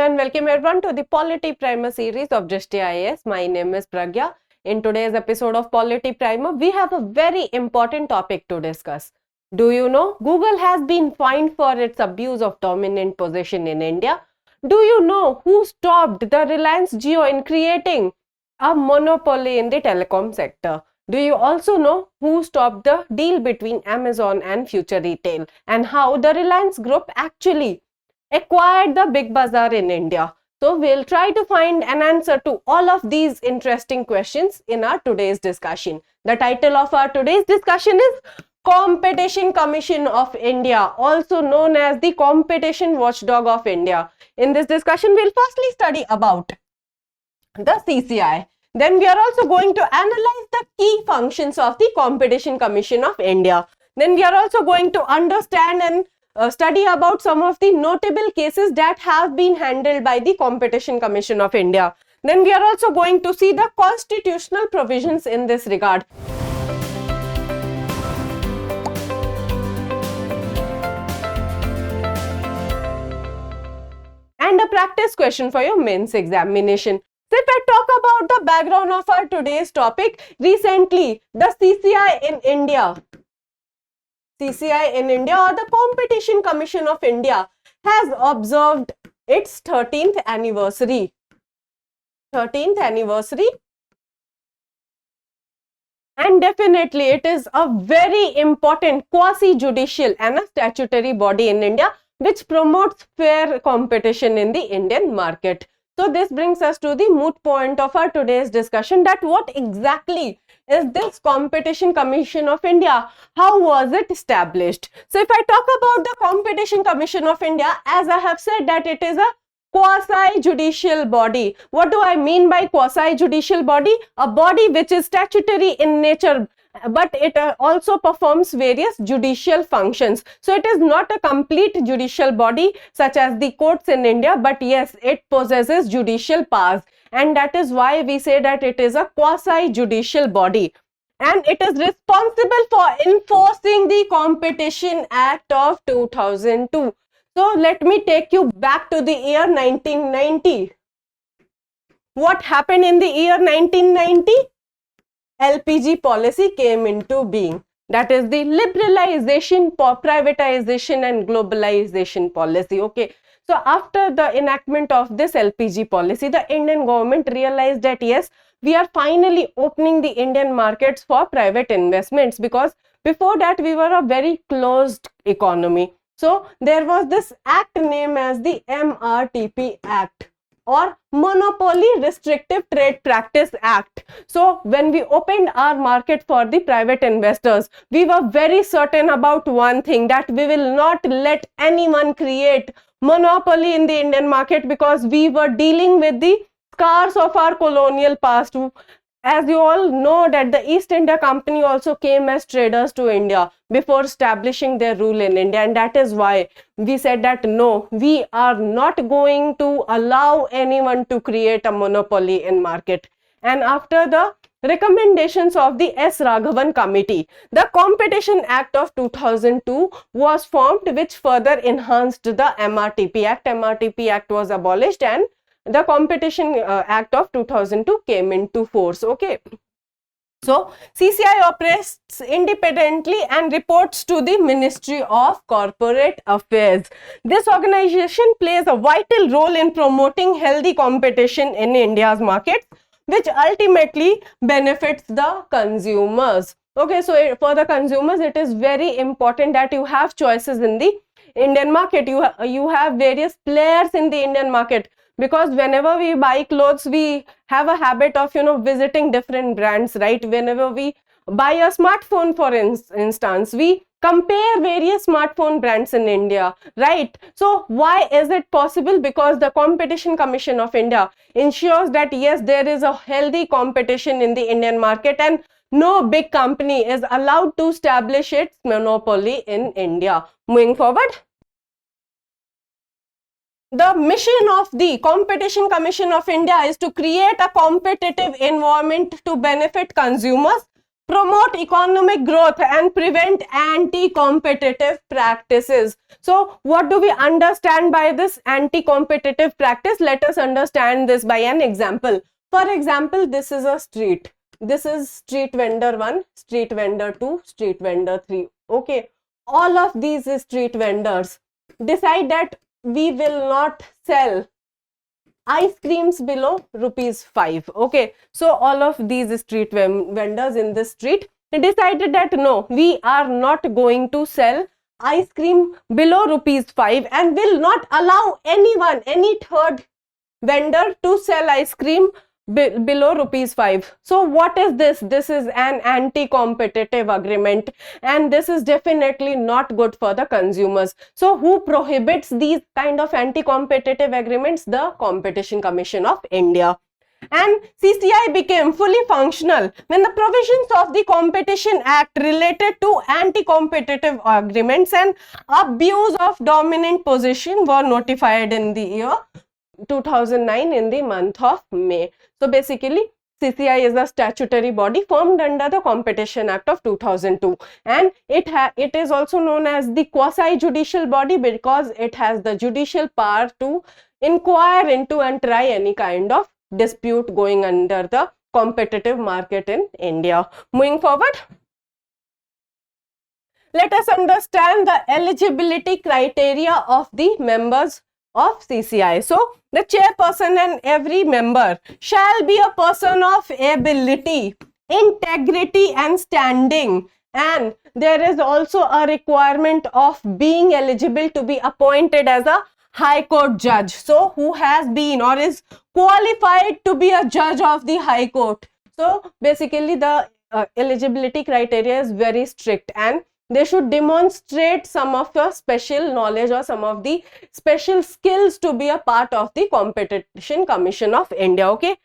and welcome everyone to the Polity Primer series of Drishti IAS. My name is Pragya. In today's episode of Polity Primer, we have a very important topic to discuss. Do you know Google has been fined for its abuse of dominant position in India? Do you know who stopped the Reliance Jio in creating a monopoly in the telecom sector? Do you also know who stopped the deal between Amazon and Future Retail and how the Reliance Group actually acquired the Big Bazaar in India? So we'll try to find an answer to all of these interesting questions in our today's discussion. The title of our today's discussion is Competition Commission of India, also known as the Competition Watchdog of India. In this discussion, we'll firstly study about the CCI. Then we are also going to analyze the key functions of the Competition Commission of India. Then we are also going to understand and study about some of the notable cases that have been handled by the Competition Commission of India. Then we are also going to see the constitutional provisions in this regard. And a practice question for your mains examination. So if I talk about the background of our today's topic, recently the CCI in India or the Competition Commission of India has observed its 13th anniversary. And definitely it is a very important quasi-judicial and a statutory body in India which promotes fair competition in the Indian market. So this brings us to the moot point of our today's discussion, that what exactly is this Competition Commission of India? How was it established? So if I talk about the Competition Commission of India, as I have said that it is a quasi-judicial body. What do I mean by quasi-judicial body? A body which is statutory in nature, but it also performs various judicial functions. So it is not a complete judicial body such as the courts in India, but yes, it possesses judicial powers, and that is why we say that it is a quasi-judicial body, and it is responsible for enforcing the Competition Act of 2002. So let me take you back to the year 1990. What happened in the year 1990? LPG policy came into being. That is the liberalization, privatization and globalization policy. Okay. So after the enactment of this LPG policy, the Indian government realized that yes, we are finally opening the Indian markets for private investments, because before that we were a very closed economy. So there was this act named as the MRTP Act, or Monopoly Restrictive Trade Practice Act. So when we opened our market for the private investors, we were very certain about one thing, that we will not let anyone create monopoly in the Indian market, because we were dealing with the scars of our colonial past. As you all know that the East India Company also came as traders to India before establishing their rule in India, and that is why we said that no, we are not going to allow anyone to create a monopoly in market. And after the recommendations of the S. Raghavan Committee, the Competition Act of 2002 was formed, which further enhanced the MRTP Act. MRTP Act was abolished and the Competition Act of 2002 came into force. Okay. So CCI operates independently and reports to the Ministry of Corporate Affairs. This organization plays a vital role in promoting healthy competition in India's markets, which ultimately benefits the consumers. Okay, so for the consumers, it is very important that you have choices in the Indian market. You have various players in the Indian market, because whenever we buy clothes, we have a habit of visiting different brands, right? Whenever we buy a smartphone, for instance, we compare various smartphone brands in India, right? So why is it possible? Because the Competition Commission of India ensures that yes, there is a healthy competition in the Indian market and no big company is allowed to establish its monopoly in India. Moving forward, the mission of the Competition Commission of India is to create a competitive environment to benefit consumers promote economic growth and prevent anti-competitive practices. So what do we understand by this anti-competitive practice? Let us understand this by an example. For example, this is a street. This is street vendor 1, street vendor 2, street vendor 3. Okay, all of these street vendors decide that we will not sell ice creams below ₹5. Okay, so all of these street vendors in this street decided that no, we are not going to sell ice cream below ₹5 and will not allow anyone, any third vendor to sell ice cream below ₹5. So what is this? This is an anti-competitive agreement, and this is definitely not good for the consumers. So who prohibits these kind of anti-competitive agreements? The Competition Commission of India. And CCI became fully functional when the provisions of the Competition Act related to anti-competitive agreements and abuse of dominant position were notified in the year 2009 in the month of May. So basically, CCI is a statutory body formed under the Competition Act of 2002, and it is also known as the quasi-judicial body because it has the judicial power to inquire into and try any kind of dispute going under the competitive market in India. Moving forward, let us understand the eligibility criteria of the members of CCI. So the chairperson and every member shall be a person of ability, integrity and standing, and there is also a requirement of being eligible to be appointed as a High Court judge. So who has been or is qualified to be a judge of the High Court. So basically the eligibility criteria is very strict, and they should demonstrate some of your special knowledge or some of the special skills to be a part of the Competition Commission of India, okay?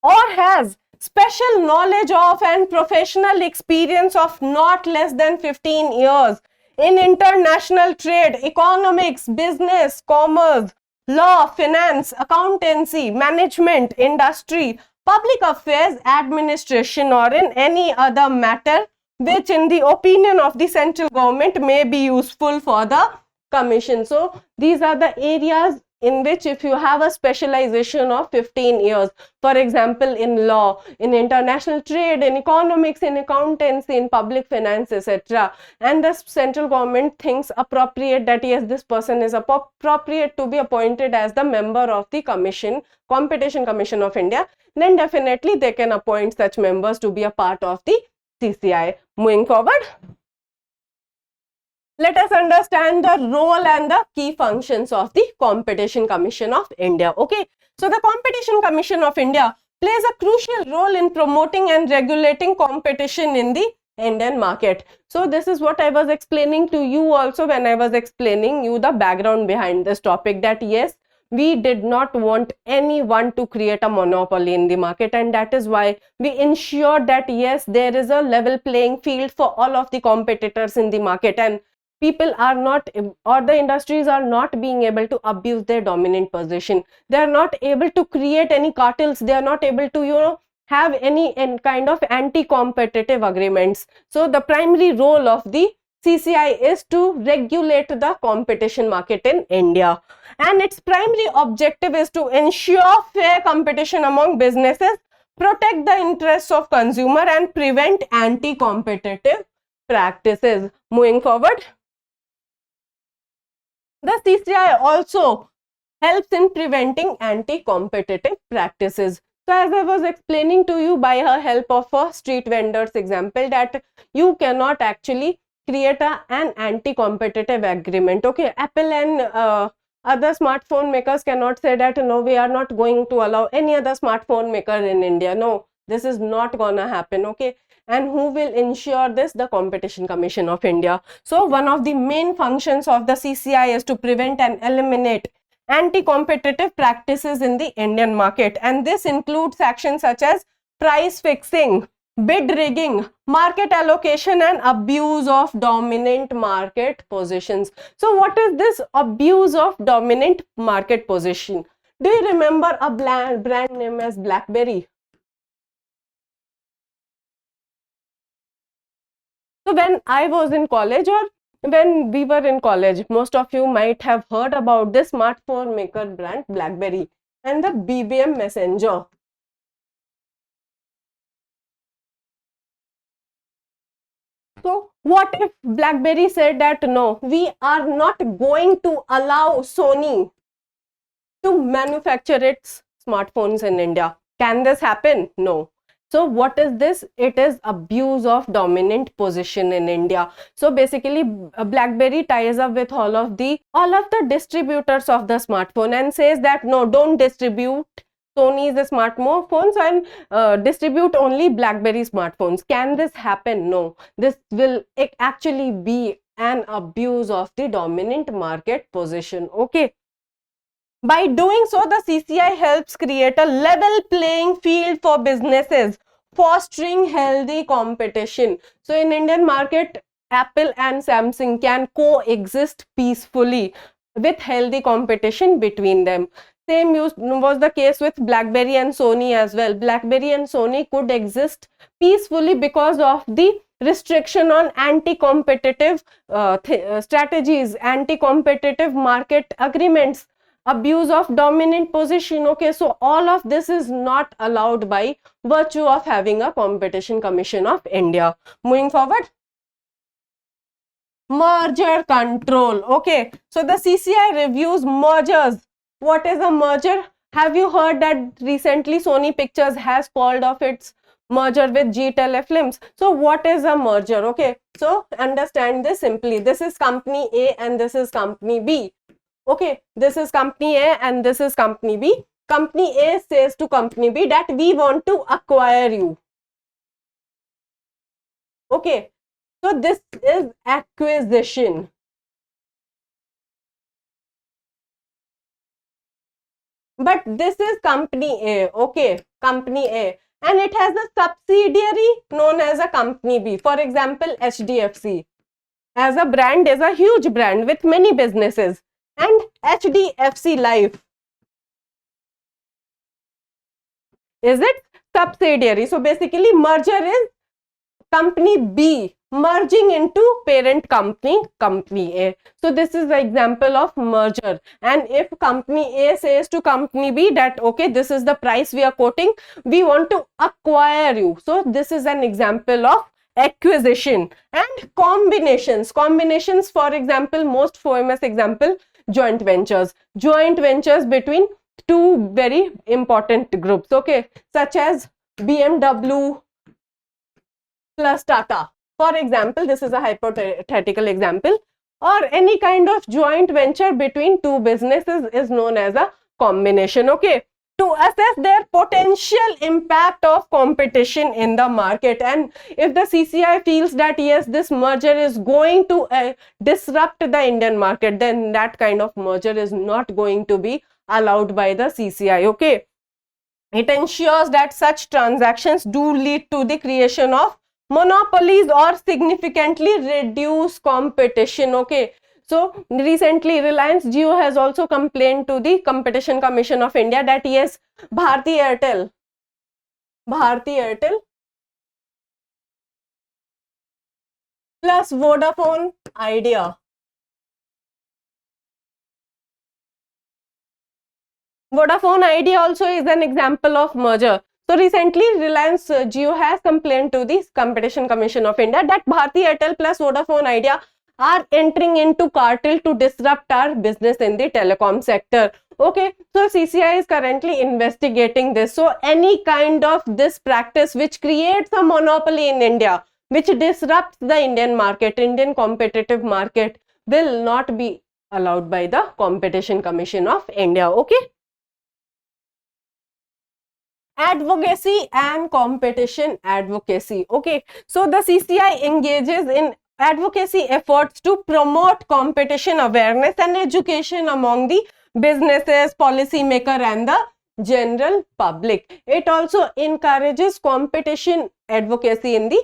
Or has special knowledge of and professional experience of not less than 15 years in international trade, economics, business, commerce, law, finance, accountancy, management, industry, public affairs, administration, or in any other matter which in the opinion of the central government may be useful for the commission. So these are the areas in which if you have a specialization of 15 years, for example, in law, in international trade, in economics, in accountancy, in public finance, etc., and the central government thinks appropriate that yes, this person is appropriate to be appointed as the member of the commission, Competition Commission of India, then definitely they can appoint such members to be a part of the CCI. Moving forward, let us understand the role and the key functions of the Competition Commission of India. Okay, so the Competition Commission of India plays a crucial role in promoting and regulating competition in the Indian market. So this is what I was explaining to you also when I was explaining you the background behind this topic, that yes, we did not want anyone to create a monopoly in the market, and that is why we ensured that yes, there is a level playing field for all of the competitors in the market, and people are not, or the industries are not being able to abuse their dominant position. They are not able to create any cartels. They are not able to, have any kind of anti-competitive agreements. So the primary role of the CCI is to regulate the competition market in India, and its primary objective is to ensure fair competition among businesses, protect the interests of consumer, and prevent anti-competitive practices. Moving forward, the CCI also helps in preventing anti-competitive practices. So as I was explaining to you by her help of a street vendor's example, that you cannot actually create an anti-competitive agreement. Okay, Apple and other smartphone makers cannot say that no, we are not going to allow any other smartphone maker in India. No, this is not gonna happen. Okay, and who will ensure this? The Competition Commission of India. So one of the main functions of the CCI is to prevent and eliminate anti-competitive practices in the Indian market, and this includes actions such as price fixing, bid rigging, market allocation, and abuse of dominant market positions. So what is this abuse of dominant market position? Do you remember a brand name as BlackBerry? So when I was in college, or when we were in college, most of you might have heard about this smartphone maker brand BlackBerry and the BBM Messenger. So what if BlackBerry said that no, we are not going to allow Sony to manufacture its smartphones in India? Can this happen? No. So what is this? It is abuse of dominant position in India. So basically BlackBerry ties up with all of the distributors of the smartphone and says that no, don't distribute Sony's smartphones and distribute only BlackBerry smartphones. Can this happen? No. This will actually be an abuse of the dominant market position. Okay. By doing so, the CCI helps create a level playing field for businesses, fostering healthy competition. So in Indian market, Apple and Samsung can coexist peacefully with healthy competition between them. Same was the case with BlackBerry and Sony as well. BlackBerry and Sony could exist peacefully because of the restriction on anti-competitive strategies, anti-competitive market agreements, abuse of dominant position. Okay, so all of this is not allowed by virtue of having a Competition Commission of India. Moving forward, merger control. Okay, so the CCI reviews mergers. What is a merger? Have you heard that recently Sony Pictures has called off its merger with G Telefilms? So what is a merger? Okay, so understand this simply. This is company A and this is company B. Okay, this is company A and this is company B. Company A says to company B that we want to acquire you. Okay, so this is acquisition. But this is company A, okay, company A, and it has a subsidiary known as a company B. For example, HDFC as a brand is a huge brand with many businesses, and HDFC Life is its subsidiary. So basically merger is company B merging into parent company, company A. So this is the example of merger. And if company A says to company B that okay, this is the price we are quoting, we want to acquire you. So this is an example of acquisition. And combinations, for example, most famous example, joint ventures between two very important groups, okay, such as BMW plus Tata. For example, this is a hypothetical example, or any kind of joint venture between two businesses is known as a combination. Okay, to assess their potential impact of competition in the market, and if the CCI feels that yes, this merger is going to disrupt the Indian market, then that kind of merger is not going to be allowed by the CCI. Okay, it ensures that such transactions do lead to the creation of monopolies or significantly reduce competition. Okay, so recently Reliance Jio has also complained to the Competition Commission of India that yes, Bharti Airtel plus Vodafone Idea. Vodafone Idea also is an example of merger. So recently Reliance Jio has complained to the Competition Commission of India that Bharti Airtel plus Vodafone Idea are entering into cartel to disrupt our business in the telecom sector. Okay, so CCI is currently investigating this. So any kind of this practice which creates a monopoly in India, which disrupts the Indian market, Indian competitive market, will not be allowed by the Competition Commission of India. Okay. Advocacy and competition advocacy. Okay, so the CCI engages in advocacy efforts to promote competition awareness and education among the businesses, policymaker and the general public. It also encourages competition advocacy in the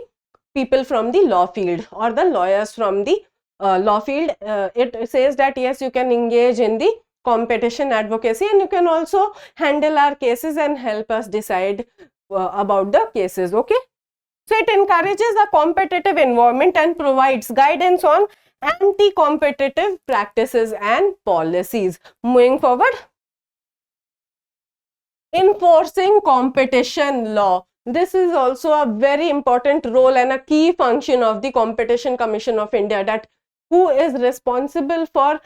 people from the law field or the lawyers from the law field. It says that yes, you can engage in the competition advocacy and you can also handle our cases and help us decide about the cases. Okay. So it encourages a competitive environment and provides guidance on anti-competitive practices and policies. Moving forward, enforcing competition law. This is also a very important role and a key function of the Competition Commission of India, that who is responsible for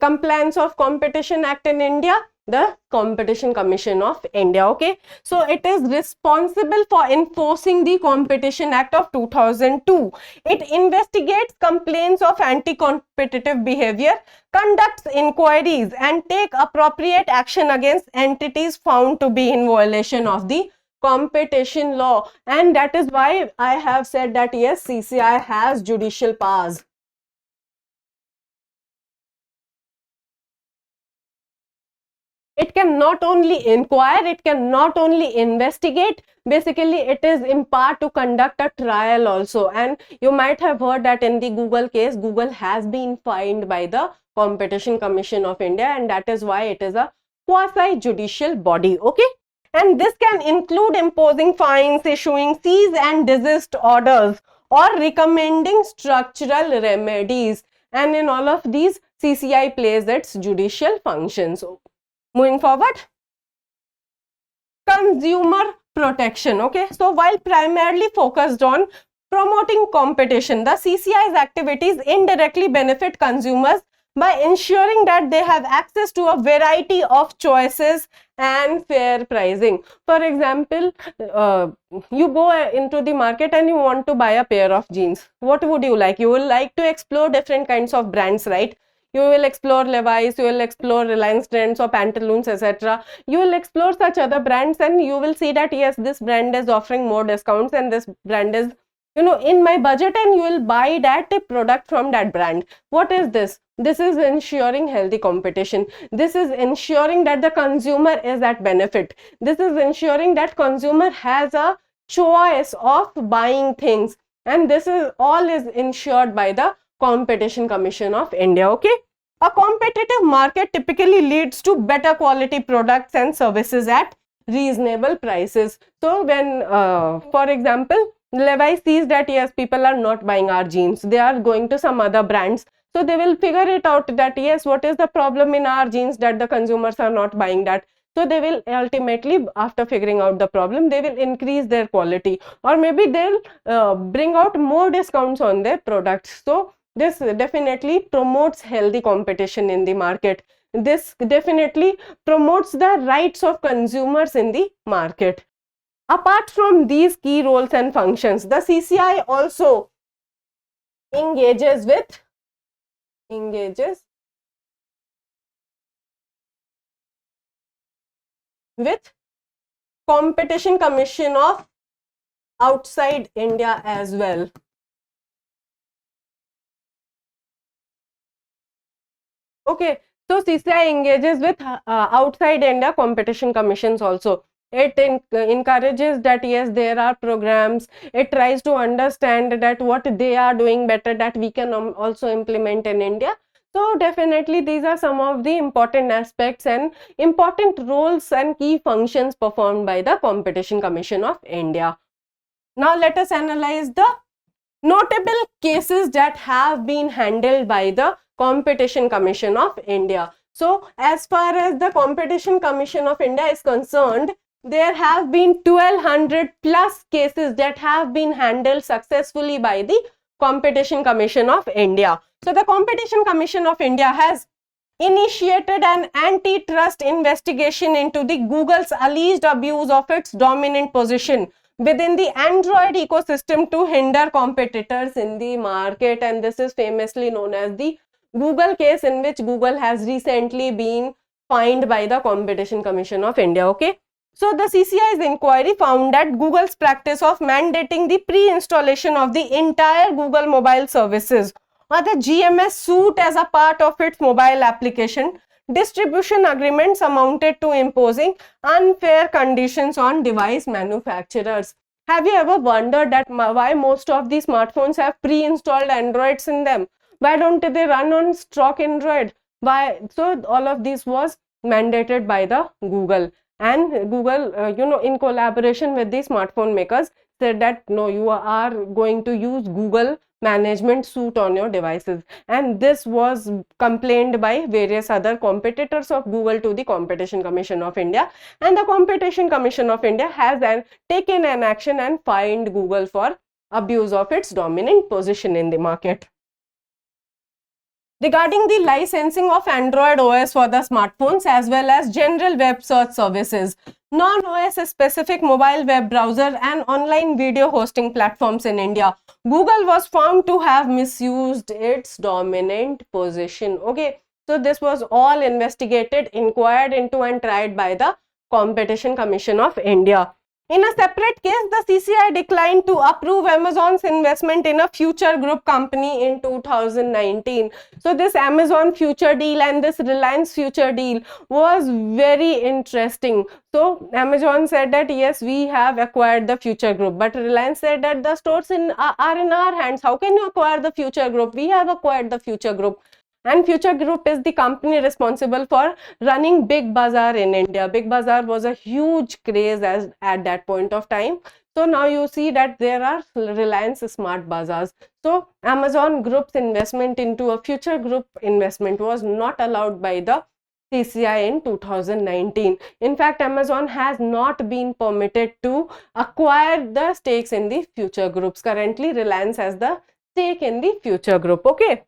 compliance of Competition Act in India? The Competition Commission of India. Okay, so it is responsible for enforcing the Competition Act of 2002. It investigates complaints of anti-competitive behavior, conducts inquiries, and take appropriate action against entities found to be in violation of the competition law. And that is why I have said that yes, CCI has judicial powers. It can not only inquire, it can not only investigate, basically it is in part to conduct a trial also. And you might have heard that in the Google case, Google has been fined by the Competition Commission of India, and that is why it is a quasi-judicial body. Okay, and this can include imposing fines, issuing cease and desist orders, or recommending structural remedies. And in all of these, CCI plays its judicial functions. Moving forward, consumer protection. Okay, so while primarily focused on promoting competition, the CCI's activities indirectly benefit consumers by ensuring that they have access to a variety of choices and fair pricing. For example, you go into the market and you want to buy a pair of jeans. What would you like? You will like to explore different kinds of brands, right? You will explore Levi's, you will explore Reliance Trends or Pantaloons, etc. You will explore such other brands and you will see that yes, this brand is offering more discounts and this brand is, you know, in my budget, and you will buy that product from that brand. What is this? This is ensuring healthy competition. This is ensuring that the consumer is at benefit. This is ensuring that consumer has a choice of buying things, and this is all is ensured by the Competition Commission of India. Okay, a competitive market typically leads to better quality products and services at reasonable prices. So when for example, Levi sees that yes, people are not buying our jeans, they are going to some other brands, so they will figure it out that yes, what is the problem in our jeans that the consumers are not buying that. So they will ultimately, after figuring out the problem, they will increase their quality, or maybe they'll bring out more discounts on their products. So this definitely promotes healthy competition in the market. This definitely promotes the rights of consumers in the market. Apart from these key roles and functions, the CCI also engages with Competition Commission of outside India as well. Okay, so CCI engages with outside India competition commissions also. It encourages that yes, there are programs. It tries to understand that what they are doing better that we can also implement in India. So definitely these are some of the important aspects and important roles and key functions performed by the Competition Commission of India. Now let us analyze the notable cases that have been handled by the Competition Commission of India. So as far as the Competition Commission of India is concerned, there have been 1200 plus cases that have been handled successfully by the Competition Commission of India. So the Competition Commission of India has initiated an antitrust investigation into the Google's alleged abuse of its dominant position within the Android ecosystem to hinder competitors in the market, and this is famously known as the Google case, in which Google has recently been fined by the Competition Commission of India. Okay, so the CCI's inquiry found that Google's practice of mandating the pre-installation of the entire Google mobile services or the GMS suite as a part of its mobile application distribution agreements amounted to imposing unfair conditions on device manufacturers. Have you ever wondered that why most of these smartphones have pre-installed Androids in them? Why don't they run on stock Android? Why? So all of this was mandated by the Google, and Google, in collaboration with the smartphone makers, said that no, you are going to use Google management suite on your devices, and this was complained by various other competitors of Google to the Competition Commission of India, and the Competition Commission of India has taken an action and fined Google for abuse of its dominant position in the market. Regarding the licensing of Android OS for the smartphones as well as general web search services, non-OS specific mobile web browser and online video hosting platforms in India, Google was found to have misused its dominant position. Okay, so this was all investigated, inquired into and tried by the Competition Commission of India. In a separate case, the CCI declined to approve Amazon's investment in a future group company in 2019. So this Amazon future deal and this Reliance future deal was very interesting. So Amazon said that yes, we have acquired the future group, but Reliance said that the stores are in our hands. How can you acquire the future group? We have acquired the future group. And Future Group is the company responsible for running Big Bazaar in India. Big Bazaar was a huge craze at that point of time. So now you see that there are Reliance Smart Bazaars. So Amazon Group's investment into a Future Group investment was not allowed by the CCI in 2019. In fact, Amazon has not been permitted to acquire the stakes in the Future Groups. Currently, Reliance has the stake in the Future Group. Okay.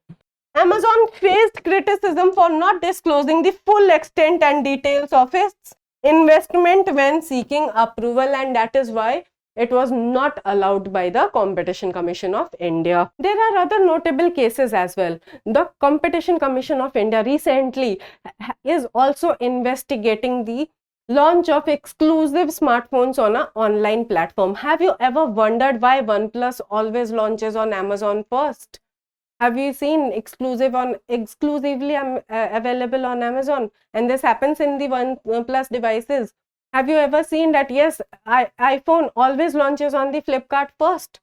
Amazon faced criticism for not disclosing the full extent and details of its investment when seeking approval, and that is why it was not allowed by the Competition Commission of India. There are other notable cases as well. The Competition Commission of India recently is also investigating the launch of exclusive smartphones on an online platform. Have you ever wondered why OnePlus always launches on Amazon first? Have you seen exclusively available on Amazon? And this happens in the OnePlus devices. Have you ever seen that yes, iPhone always launches on the Flipkart first?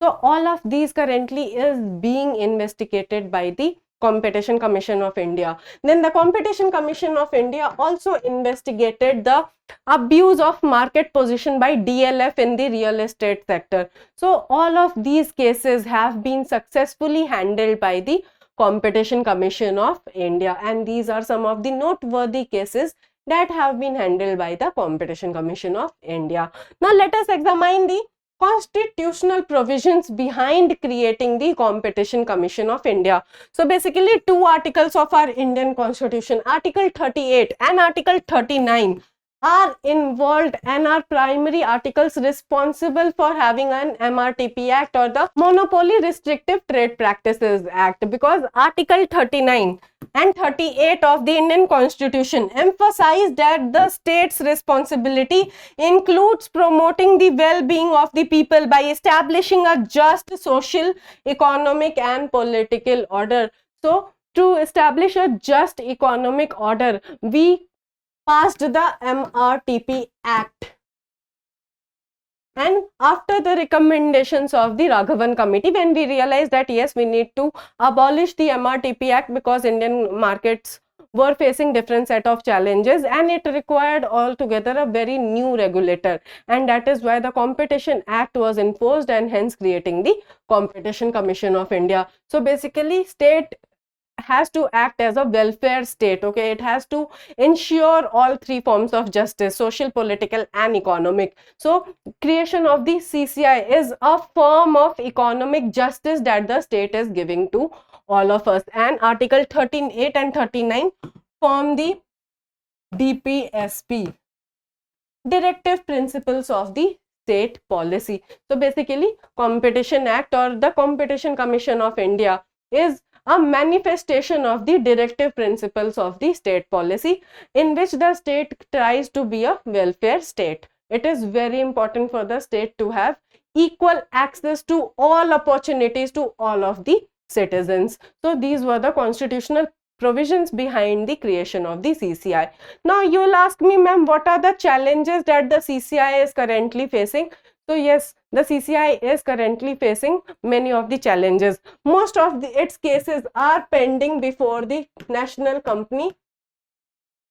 So all of these currently is being investigated by the Competition Commission of India. Then the Competition Commission of India also investigated the abuse of market position by DLF in the real estate sector. So all of these cases have been successfully handled by the Competition Commission of India, and these are some of the noteworthy cases that have been handled by the Competition Commission of India. Now let us examine the constitutional provisions behind creating the Competition Commission of India. So basically two articles of our Indian Constitution, Article 38 and Article 39 are involved and are primary articles responsible for having an MRTP Act or the Monopoly Restrictive Trade Practices Act, because Article 39 and 38 of the Indian Constitution emphasize that the state's responsibility includes promoting the well-being of the people by establishing a just social, economic and political order. So to establish a just economic order, we passed the MRTP Act, and after the recommendations of the Raghavan committee, when we realized that yes, we need to abolish the MRTP Act because Indian markets were facing different set of challenges and it required altogether a very new regulator, and that is why the Competition Act was enforced and hence creating the Competition Commission of India. So basically state has to act as a welfare state. Okay, it has to ensure all three forms of justice, social, political and economic. So creation of the CCI is a form of economic justice that the state is giving to all of us, and Article 38 and 39 form the DPSP, Directive Principles of the State Policy. So basically Competition Act or the Competition Commission of India is a manifestation of the directive principles of the state policy, in which the state tries to be a welfare state. It is very important for the state to have equal access to all opportunities to all of the citizens. So these were the constitutional provisions behind the creation of the CCI. Now you will ask me, ma'am, what are the challenges that the CCI is currently facing? So yes, the CCI is currently facing many of the challenges. Most of its cases are pending before the National Company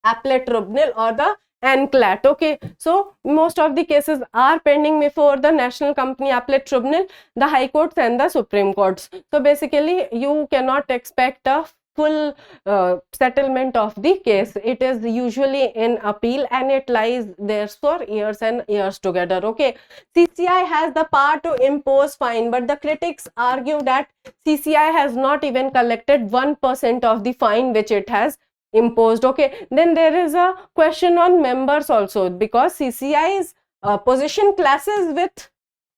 Appellate Tribunal or the and CLAT. Okay, so most of the cases are pending before the National Company Appellate Tribunal, the High Courts and the Supreme Courts. So basically you cannot expect a full settlement of the case. It is usually in appeal and it lies there for years and years together. Okay, CCI has the power to impose fine, but the critics argue that CCI has not even collected 1% of the fine which it has imposed. Okay, then there is a question on members also, because CCI's position classes with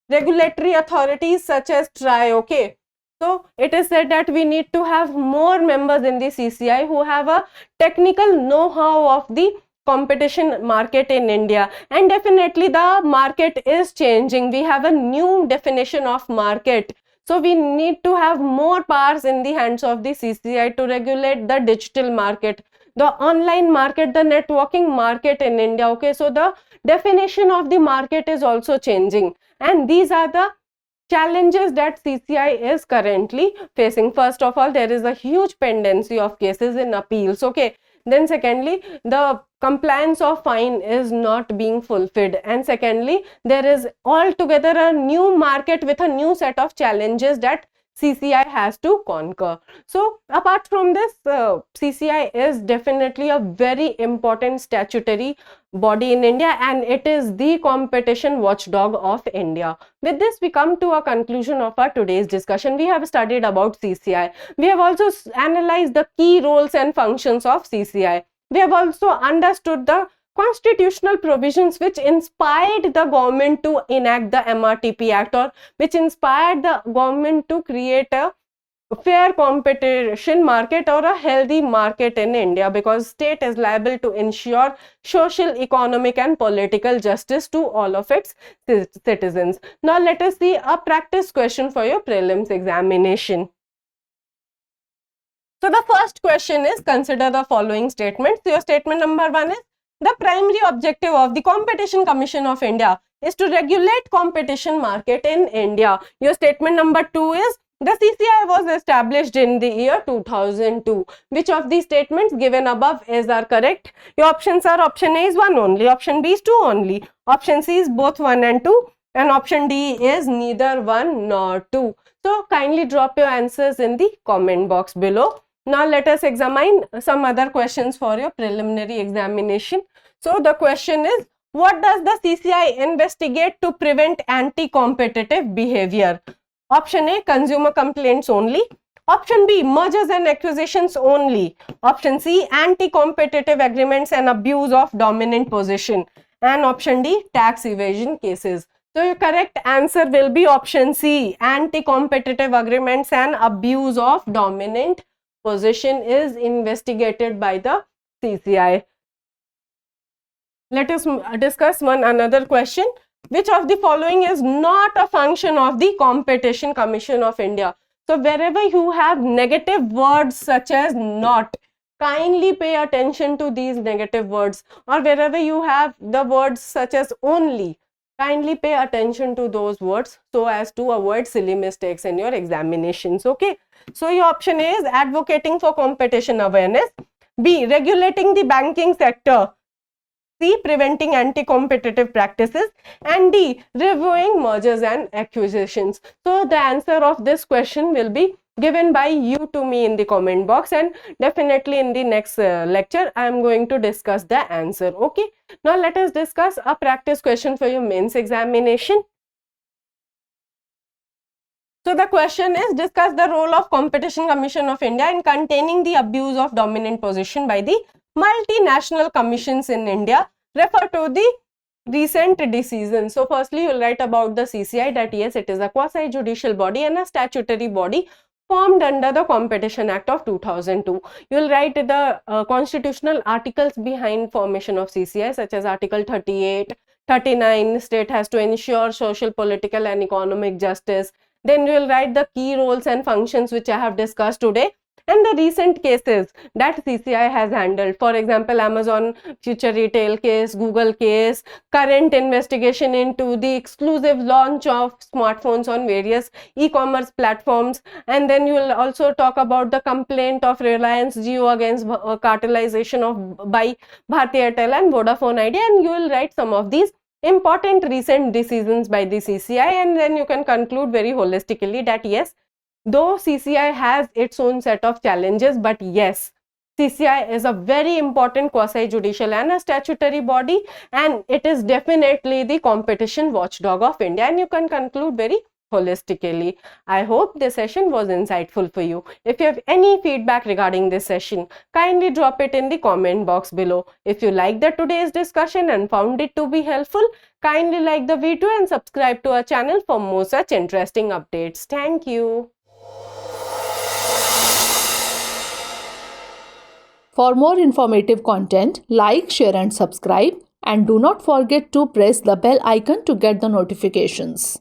regulatory authorities such as TRAI. Okay, so it is said that we need to have more members in the CCI who have a technical know-how of the competition market in India, and definitely the market is changing. We have a new definition of market, so we need to have more powers in the hands of the CCI to regulate the digital market, the online market, the networking market in India. Okay, so the definition of the market is also changing, and these are the challenges that CCI is currently facing. First of all, there is a huge pendency of cases in appeals. Okay, then secondly, the compliance of fine is not being fulfilled, and secondly, there is altogether a new market with a new set of challenges that CCI has to conquer. So apart from this, CCI is definitely a very important statutory body in India, and it is the competition watchdog of India. With this, we come to a conclusion of our today's discussion. We have studied about CCI. We have also analyzed the key roles and functions of CCI. We have also understood the constitutional provisions which inspired the government to enact the MRTP Act, or which inspired the government to create a fair competition market or a healthy market in India, because state is liable to ensure social, economic and political justice to all of its citizens. Now let us see a practice question for your prelims examination. So the first question is, consider the following statements. So your statement number 1 is, the primary objective of the Competition Commission of India is to regulate competition market in India. Your statement number 2 is, the CCI was established in the year 2002. Which of these statements given above are correct? Your options are, option A is 1 only, option B is 2 only, option C is both 1 and 2, and option D is neither 1 nor 2. So kindly drop your answers in the comment box below. Now let us examine some other questions for your preliminary examination. So the question is, what does the CCI investigate to prevent anti-competitive behavior? Option A, consumer complaints only. Option B, mergers and acquisitions only. Option C, anti-competitive agreements and abuse of dominant position. And option D, tax evasion cases. So your correct answer will be option C, anti-competitive agreements and abuse of dominant position is investigated by the CCI. Let us discuss one another question. Which of the following is not a function of the Competition Commission of India? So wherever you have negative words such as not, kindly pay attention to these negative words, or wherever you have the words such as only, kindly pay attention to those words so as to avoid silly mistakes in your examinations. Okay, so your option A is advocating for competition awareness, B, regulating the banking sector, C, preventing anti-competitive practices, and D, reviewing mergers and acquisitions. So the answer of this question will be given by you to me in the comment box, and definitely in the next lecture I am going to discuss the answer. Okay, now let us discuss a practice question for your mains examination. So the question is, discuss the role of Competition Commission of India in containing the abuse of dominant position by the multinational commissions in India. Refer to the recent decision. So firstly, you will write about the CCI, that yes, it is a quasi-judicial body and a statutory body formed under the Competition Act of 2002. You will write the constitutional articles behind formation of CCI, such as Article 38, 39, state has to ensure social, political and economic justice. Then you will write the key roles and functions which I have discussed today. and the recent cases that CCI has handled. For example, Amazon Future Retail case, Google case, current investigation into the exclusive launch of smartphones on various e-commerce platforms, and then you will also talk about the complaint of Reliance Jio against cartelization of by Bharti Airtel and Vodafone Idea, and you will write some of these important recent decisions by the CCI, and then you can conclude very holistically that yes, though CCI has its own set of challenges, but yes, CCI is a very important quasi-judicial and a statutory body, and it is definitely the competition watchdog of India, and you can conclude very holistically. I hope this session was insightful for you. If you have any feedback regarding this session, kindly drop it in the comment box below. If you liked today's discussion and found it to be helpful, kindly like the video and subscribe to our channel for more such interesting updates. Thank you. For more informative content, like, share and subscribe, and do not forget to press the bell icon to get the notifications.